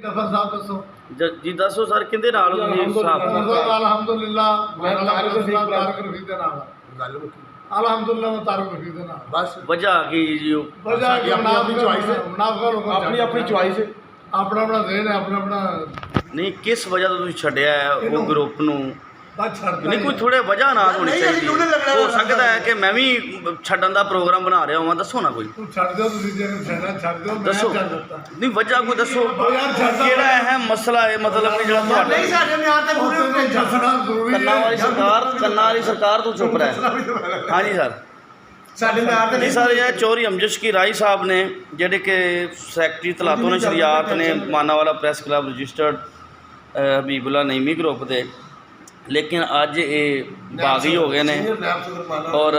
जफर साहब दसो जी दसो सर किंदे नाल अल्हम्दुलिल्लाह मैं तारक रफीक दे नाल अल्हम्दुलिल्लाह मैं तारक रफीक दे नाल बस वजह की जी वजह अपनी चॉइस है अपनी अपनी चॉइस है अपना अपना देन है अपना अपना नहीं किस वजह तो तुसीं छड्डिया है वो ग्रुप नूं बस छड़ नहीं कोई थोड़े वजह ना होनी चाहिए हो सकता है कि मैं भी छड्डन का प्रोग्राम बना रहा हूँ दसो ना कोई तू छड़ दो तुसी जे छड़ना छड़ दो मैं दसो छड़ देता नहीं वजह कोई दसो यार छड़दा केड़ा अहम मसला है मतलब कि जेड़ा तुहाडे नहीं साडे म्यार ते पूरे छड़ना जरूरी कन्ना वाली सरकार तो चुप रहा है हाँ जी सर साडे म्यार ते जी सर यह चौधरी अमजद की राय साहब ने जेडे के सैकटरी तलातों ने शरियात ने Manawala press club registered Habibullah Naimi group के लेकिन अज ये बागी हो गए ने और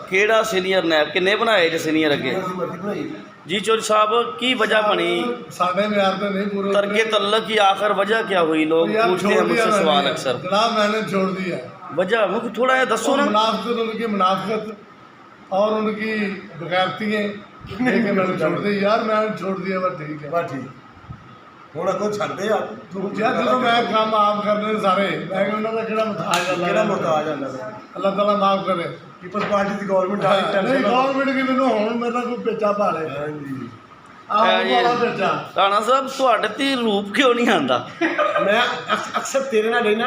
केड़ा सीनियर नैब किन्ने बनाए जे सीनियर अगे जी चौधरी साहब की वजह बनी साडे म्यार ते नहीं पूरे तर्के तल्लक की आखिर वजह क्या हुई लोग पूछते हैं मुझसे सवाल अक्सर जनाब मैंने छोड़ दिया वजह मुझे थोड़ा ये दसो ना मुनाफिकत उनकी मुनाफिकत और उनकी बगैरतियाँ लेकिन मैंने छोड़ दी यार मैंने छोड़ दिया बस ठीक है बस ठीक ਹੁਣ ਅੱਗੋਂ ਛੱਡਦੇ ਯਾਰ यार जो मैं काम आप करने सारे मैं उन्होंने किहड़ा मुताज ਕਿਹੜਾ ਮੁਹਤਾਜ ਆਂਦਾ अल्लाह ताला माफ करे ਪੀਪਲਸ ਪਾਰਟੀ ਦੀ ਗਵਰਨਮੈਂਟ ਆ नहीं गवर्नमेंट की मैंने हुण मेरा कोई पेचा भाले ਹਾਂਜੀ आप वाला पेचा राणा साहब ਤੁਹਾਡੇ ਤੇ ਰੂਪ ਕਿਉਂ ਨਹੀਂ ਆਂਦਾ ਮੈਂ ਅਕਸਰ ਤੇਰੇ ਨਾਲ ਰਹਿਣਾ